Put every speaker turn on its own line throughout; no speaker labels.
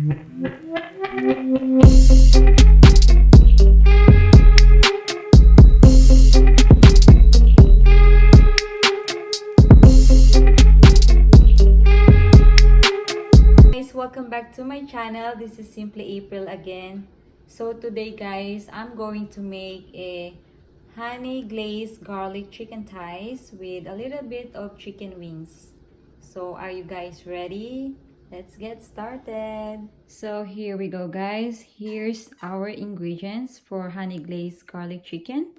Welcome back to my channel. This is Simply April again. So today guys, I'm going to make a honey glazed garlic chicken thighs with a little bit of chicken wings. So are you guys ready? Let's get started. So here we go guys. Here's our ingredients for honey glazed garlic chicken.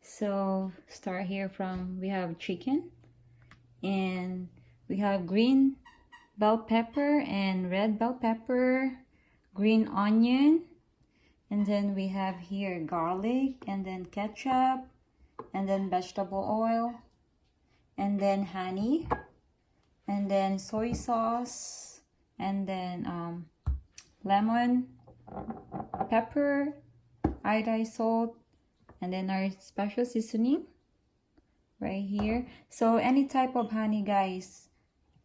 So start here from, we have chicken and we have green bell pepper and red bell pepper, green onion, and then we have here garlic, and then ketchup, and then vegetable oil, and then honey, and then soy sauce, and then lemon, pepper, iodized salt, and then our special seasoning right here. So any type of honey guys,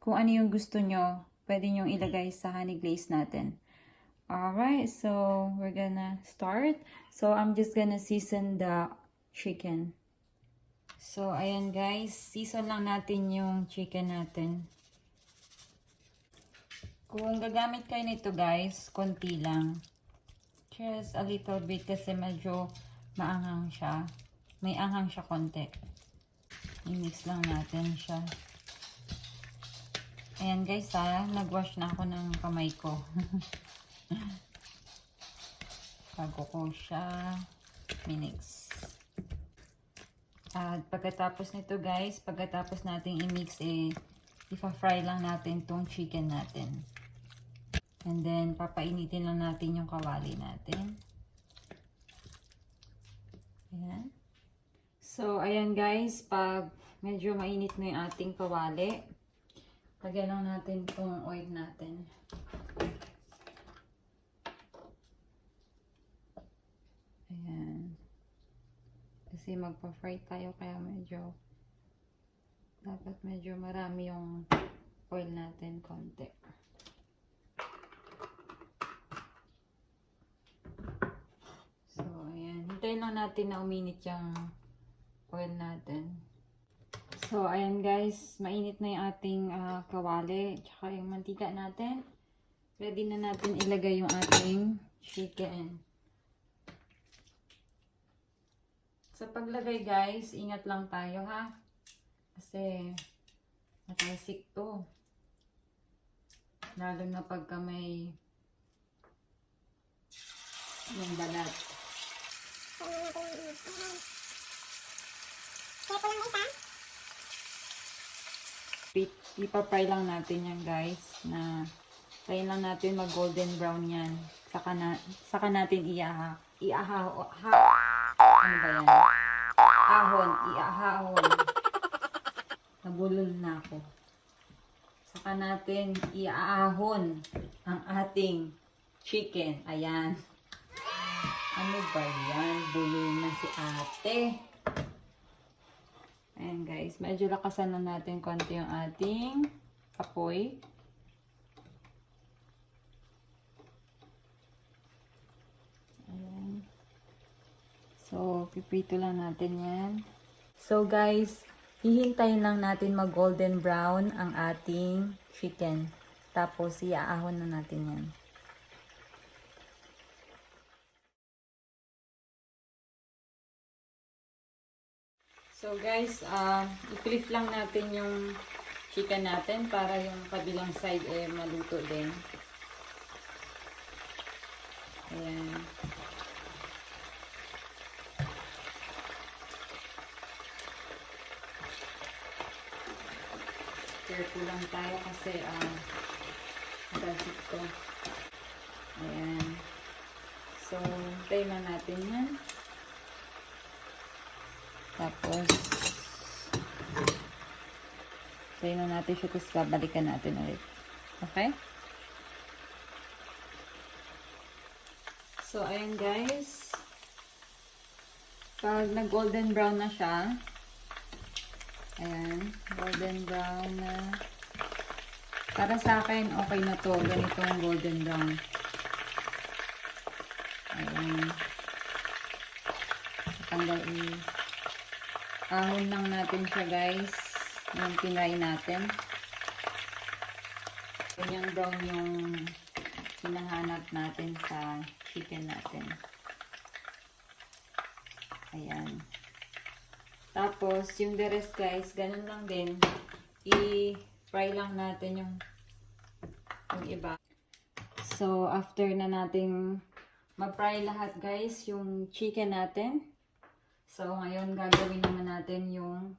kung ano yung gusto nyo, pwede nyo ilagay sa honey glaze natin. Alright, so we're gonna start. So I'm just gonna season the chicken. So ayan guys, season lang natin yung chicken natin. Kung gagamit kayo nito guys, konti lang. Just a little bit kasi medyo maanghang siya. May anghang siya konti. I-mix lang natin siya. Ayan guys nag-wash na ako ng kamay ko. Bago ko siya minix. At pagkatapos nito guys, pagkatapos natin i-mix ipa-fry lang natin tong chicken natin. And then papainitin lang natin yung kawali natin. Ayan. So ayan guys, pag medyo mainit na yung ating kawali, lagyan lang natin itong oil natin. Ayan. Kasi magpa-fry tayo kaya dapat medyo marami yung oil natin konti. So, ayan. Hintayin lang natin na uminit yung oil natin. So, ayan guys, mainit na yung ating kawali, tsaka yung mantika natin. Ready na natin ilagay yung ating chicken. Sa paglagay guys, ingat lang tayo ha. Kasi, matasik to. Lalo na pagka may yung balat. Ipa-fry lang natin yan guys, na tayin lang natin mag golden brown yan, saka natin ano ba yan, iahon, nabulol na ako. Saka natin iahon ang ating chicken. Ayan, ano ba yan, bulol na si ate. Ayan guys, medyo lakasan na natin konti yung ating apoy. Ayan. So, piprito lang natin yan. So guys, hihintayin lang natin mag golden brown ang ating chicken. Tapos, iaahon na natin yan. So guys, i-flip lang natin yung chicken natin para yung kabilang side maluto din. Ayan. Careful lang tayo kasi matasik to. Ayan. So, tayo na natin yan. Tapos, tayo na natin siya, tapos babalikan natin ulit. Okay? So, ayan guys. Pag nag-golden brown na siya, ayan, golden brown na. Para sa akin, okay na to. Ganitong golden brown. Ayan. Tanggal ahon lang natin siya, guys. Yung pinay natin. Ganyang brown yung hinahanap natin sa chicken natin. Ayan. Tapos, yung the rest, guys, ganun lang din. I-fry lang natin yung iba. So, after na nating ma-fry lahat, guys, yung chicken natin. So, ngayon, gagawin naman natin yung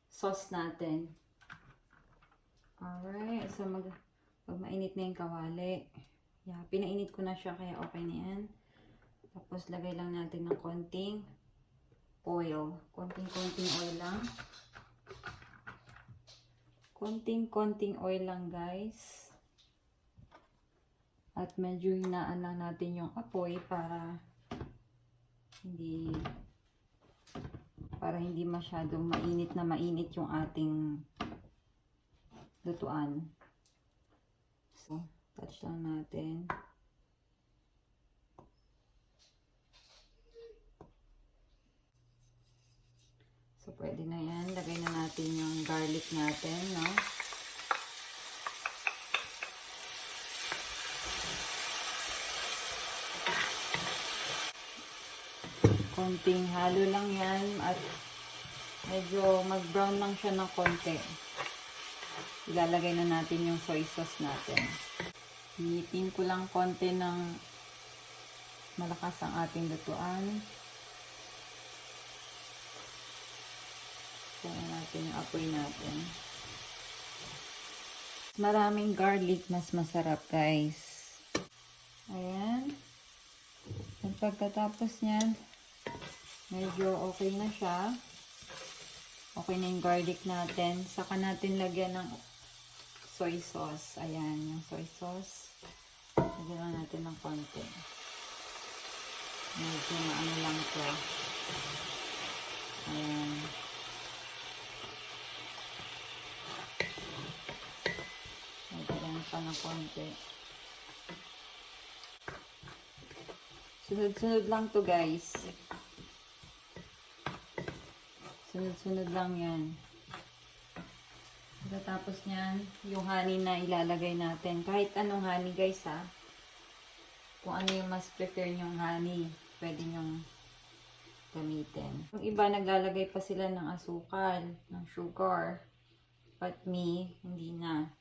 sauce natin. Alright. So, pag mainit na yung kawali. Yeah, pinainit ko na siya, kaya okay na yan. Tapos, lagay lang natin ng konting oil. Konting-konting oil lang. Konting-konting oil lang, guys. At medyo hinaan lang natin yung apoy para hindi masyadong mainit yung ating lutuan. So, touch lang natin. So, pwede na yan. Lagay na natin yung garlic natin, no? Konting halo lang yan at medyo mag-brown lang siya ng konti. Ilalagay na natin yung soy sauce natin. Hinitin ko lang konti ng malakas ang ating lutuan. Kaya natin yung apoy natin. Maraming garlic, mas masarap, guys. Ayan. At pagkatapos niyan, medyo okay na siya. Okay na yung garlic natin. Saka natin lagyan ng soy sauce. Ayan, yung soy sauce. Lagyan lang natin ng konti. Medyo maano lang ito. Ayan. Lagyan pa ng konti. Sunod-sunod lang to, guys. Sunod-sunod lang yan. Tapos niyan, yung honey na ilalagay natin. Kahit anong honey, guys, ha. Kung ano yung mas prefer nyong honey, pwede nyong gamitin. Yung iba, naglalagay pa sila ng asukal, ng sugar. But me, hindi na.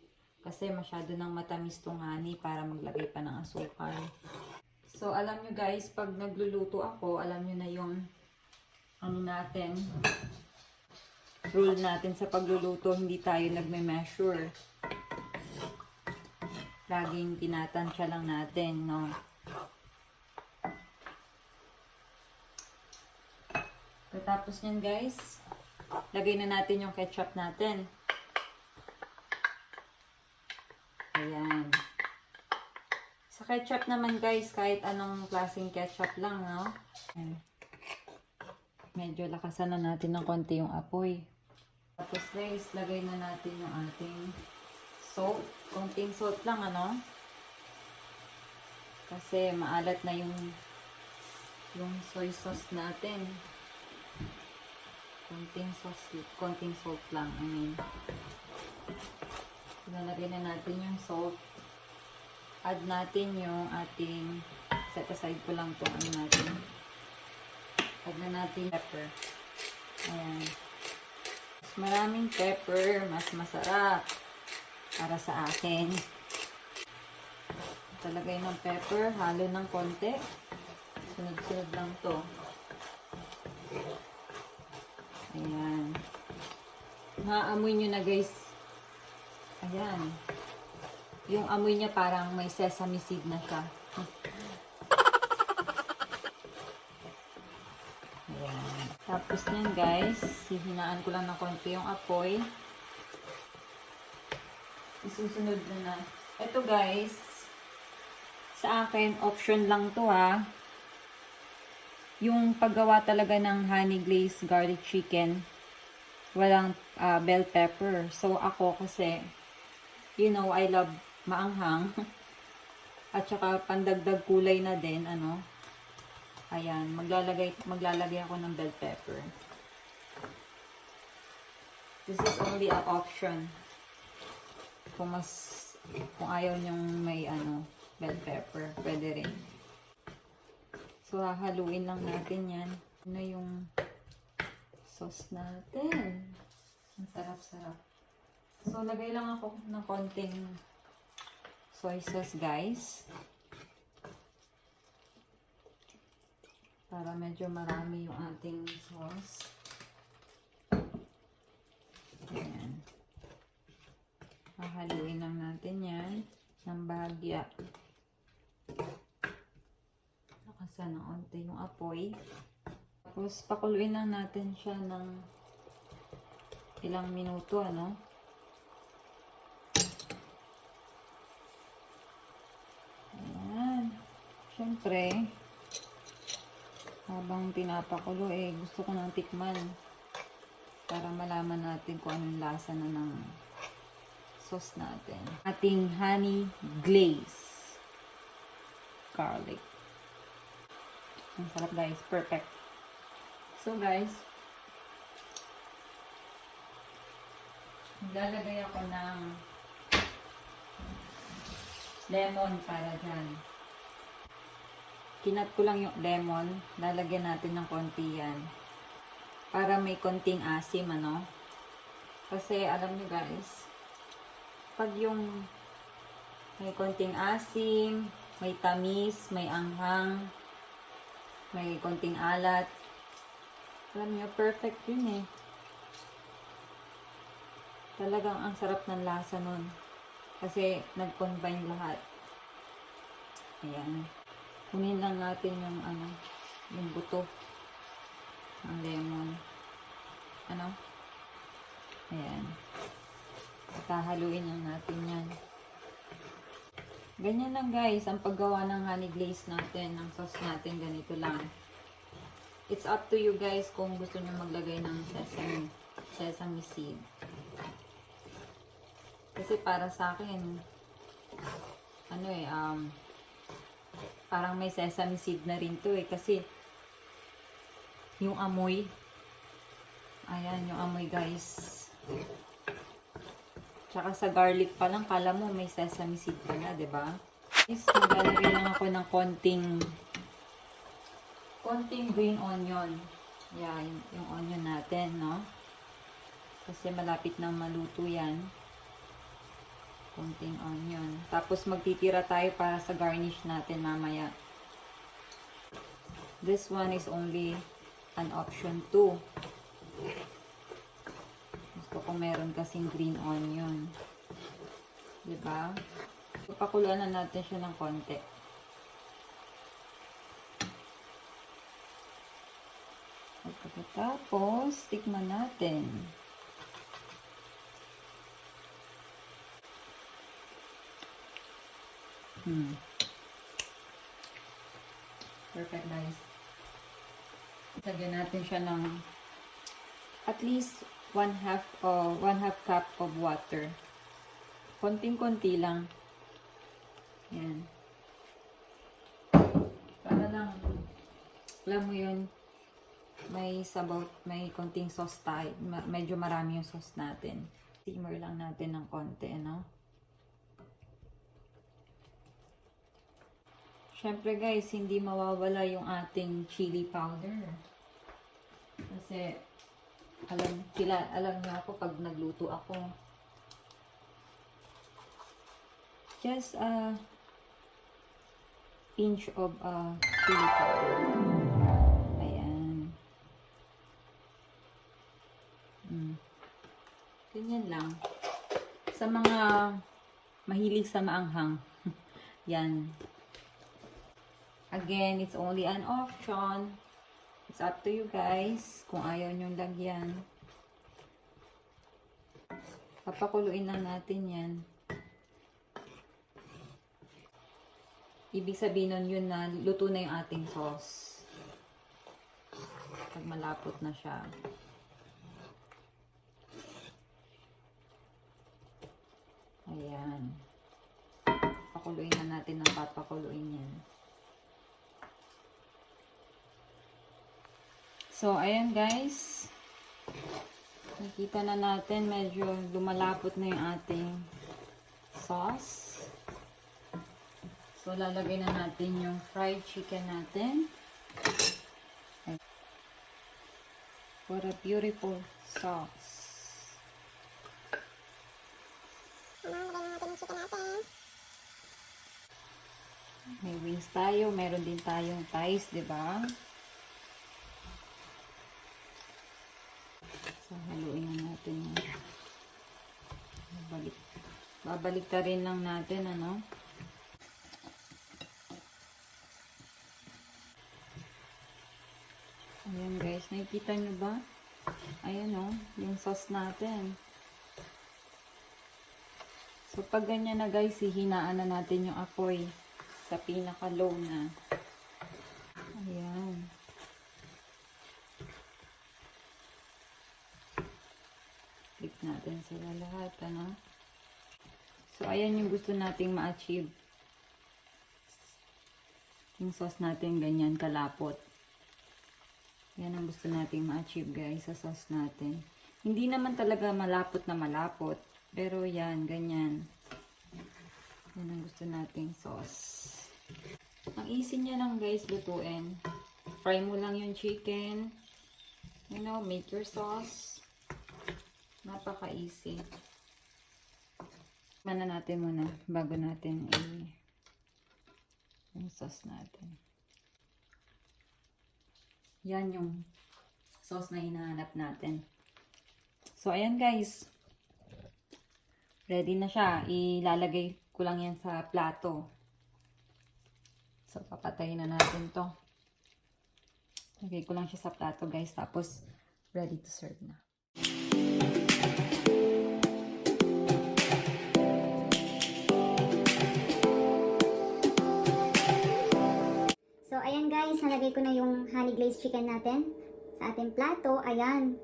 Kasi masyado nang matamis tong honey para maglagay pa ng asukal. So, alam nyo, guys, pag nagluluto ako, alam nyo na yung ano natin, rule natin sa pagluluto, hindi tayo nagme-measure. Laging tinatansya lang natin, no? Tapos nyan, guys, lagay na natin yung ketchup natin. Ayan. Sa ketchup naman, guys, kahit anong klaseng ketchup lang, no? Ayan. Medyo lakasan na natin ng konti yung apoy. Tapos, guys, lagay na natin yung ating salt. Konting salt lang, ano? Kasi maalat na yung soy sauce natin. Konting salt lang, I mean. Ilalagay na natin yung salt. Add natin yung ating, set aside ko lang itong ano natin. Add na natin pepper. Ayan. Mas maraming pepper, mas masarap para sa akin. Talagay ng pepper, halo ng konti. Sunod-sunod lang to. Ayan. Maamoy nyo na, guys. Ayan. Yung amoy niya parang may sesame seed na siya. Ayan. Tapos yan, guys, hihinaan ko lang ng konti yung apoy. Isusunod na. Ito, guys, sa akin, option lang to, ha. Yung paggawa talaga ng honey glazed garlic chicken, walang bell pepper. So, ako kasi, You know, I love maanghang. At saka pandagdag kulay na din, ano. Ayan, maglalagay ako ng bell pepper. This is only an option. Kung ayaw nyong may bell pepper, pwede rin. So, hahaluin lang natin yan. Ano yung sauce natin? Ang sarap-sarap. So, lagay lang ako ng konting soy sauce, guys. Para medyo marami yung ating sauce. Ayan. Hahaluin lang natin yan ng bahagya. Nakasan ng onte yung apoy. Tapos, pakuluin lang natin siya ng ilang minuto, ano? Ayan. Siyempre, habang pinapakulo, gusto ko nang tikman para malaman natin kung anong lasa na ng sauce natin. Ating honey glaze garlic. Ang sarap, guys. Perfect. So, guys, maglalagay ako ng lemon para dyan. Kinat ko lang yung lemon. Lalagyan natin ng konti yan. Para may konting asim, ano? Kasi, alam nyo, guys, pag yung may konting asim, may tamis, may anghang, may konting alat, alam nyo, perfect yun eh. Talagang ang sarap ng lasa nun. Kasi nag-combine lahat. Ayan. Kunin lang natin yung yung buto ng lemon. Ano? Ayan. Hahaluin lang natin yan. Ganyan lang, guys, ang paggawa ng honey glaze natin, ng sauce natin, ganito lang. It's up to you, guys, kung gusto nyo maglagay ng sesame seed. Kasi para sa akin, parang may sesame seed na rin to eh. Kasi, yung amoy, ayan, yung amoy, guys. Tsaka sa garlic pa lang, kala mo may sesame seed pa na, diba? Yes, maglalagay lang ako ng konting green onion. Yeah, yung onion natin, no? Kasi malapit na maluto yan. Konting onion. Tapos magtitira tayo para sa garnish natin mamaya. This one is only an option 2. Gusto ko meron kasing green onion. Diba? So, pakuluan na natin siya ng konti. Tapos, tikman natin. Perfect, guys. Lagyan natin siya ng at least 1/2 cup of water. Konting-konti lang. Yan. Para lang, alam mo yun, may sabaw, may konting sauce tayo. Medyo marami yung sauce natin. Simmer lang natin ng konti, no? Siyempre, guys, hindi mawawala yung ating chili powder. Kasi, alam niyo ako pag nagluto ako. Just a pinch of chili powder. Ayan. Ganyan lang. Sa mga mahilig sa maanghang. Yan. Again, it's only an option. It's up to you, guys. Kung ayaw nyong lagyan. Papakuluin lang natin yan. Ibig sabihin nun yun na luto na yung ating sauce. Pag malapot na siya. Ayan. Pakuluin na natin ng papakuluin yan. So, ayan guys. Nakita na natin medyo lumalapot na yung ating sauce. So, lalagay na natin yung fried chicken natin. For a beautiful sauce. May wings tayo. Meron din tayong thighs, diba? So, haluin na natin yan. Babalik ta rin lang natin, ano? Ayan guys, nakikita nyo ba? Ayan o, yung sauce natin. So, pag ganyan na guys, hihinaan na natin yung apoy sa pinaka-low na. Ayan. Click natin sila lahat, ano? So, ayan yung gusto nating ma-achieve. Yung sauce natin ganyan kalapot. Yan ang gusto nating ma-achieve guys sa sauce natin. Hindi naman talaga malapot na malapot. Pero yan, ganyan. Yan ang gusto nating sauce. Ang easy niya lang guys lutuin. Fry mo lang yung chicken. You know, make your sauce. Napaka-easy. Mana natin muna bago natin yung sauce natin. Yan yung sauce na hinahanap natin. So, ayan guys. Ready na siya. Ilalagay ko lang yan sa plato. So, papatayin na natin to. Lagay ko lang siya sa plato guys. Tapos, ready to serve na.
So, ayan guys, nalagay ko na yung honey glazed chicken natin sa ating plato. Ayan.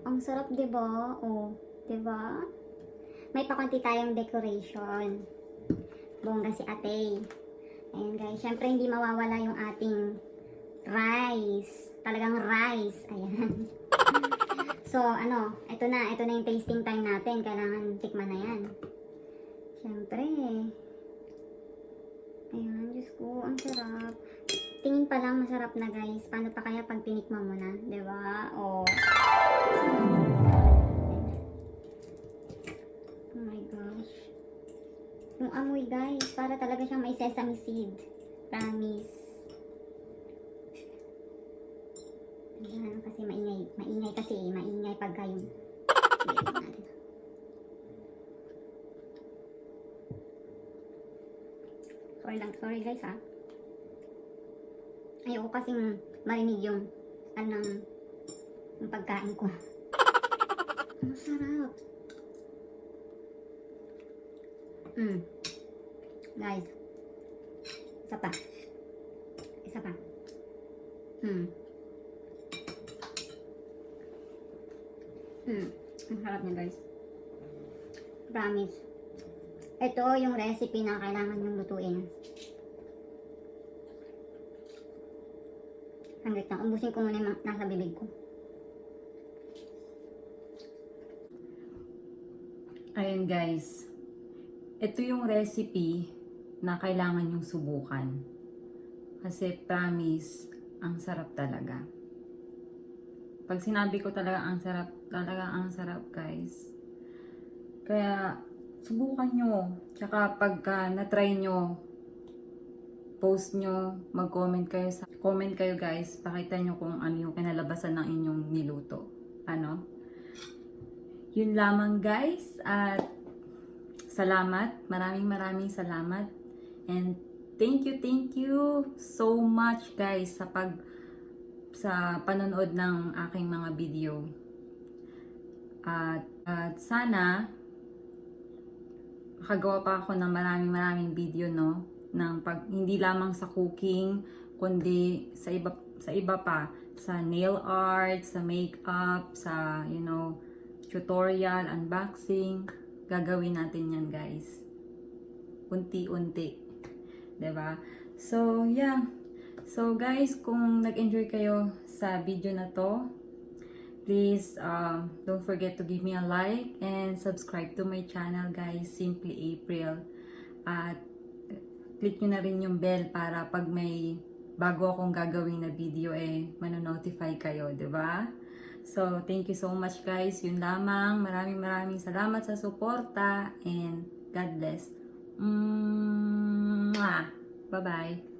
Ang sarap, diba? Oh, diba? May pakunti tayong decoration. Bongga si ate. Ayan guys, syempre hindi mawawala yung ating rice. Talagang rice. Ayan. So, ano, ito na yung tasting time natin. Kailangan tikman na yan. Syempre. Ayan, Diyos ko, ang sarap. Tingin pa lang masarap na guys. Paano pa kaya pag tinikman mo na? Diba? Oh. Oh my gosh. Yung amoy guys, para talaga siyang may sesame seed. Promise. Ayan, kasi maingay. Maingay kasi, maingay pagka yung... Sorry guys ha. Ayoko kasing marinig yung yung pagkain ko. Masarap. Guys. Isa pa. Ang sarap niya guys. Promise. Ito yung recipe na kailangan yung lutuin. Hanggang lang. Ubusin ko muna yung nasa bibig ko.
Ayan guys. Ito yung recipe na kailangan yung subukan. Kasi promise, ang sarap talaga. Pag sinabi ko talaga ang sarap guys. Kaya subukan nyo. Tsaka pagka na-try nyo, post nyo, mag-comment kayo guys. Pakita nyo kung ano yung kinalabasan ng inyong niluto. Ano? Yun lamang guys. At salamat. Maraming salamat. And thank you so much guys sa panonood ng aking mga video. At sana makagawa pa ako ng maraming video, no? Hindi lamang sa cooking, kundi sa iba pa, sa nail art, sa makeup, sa tutorial, unboxing, gagawin natin yan guys. Unti-unti. 'Di ba? So, yeah. So, guys, kung nag-enjoy kayo sa video na to, please don't forget to give me a like and subscribe to my channel, guys, Simply April. At click nyo na rin yung bell para pag may bago akong gagawin na video, manonotify kayo, 'di ba? So, thank you so much, guys. Yun lamang. Maraming salamat sa suporta and God bless. Mwah! Bye-bye.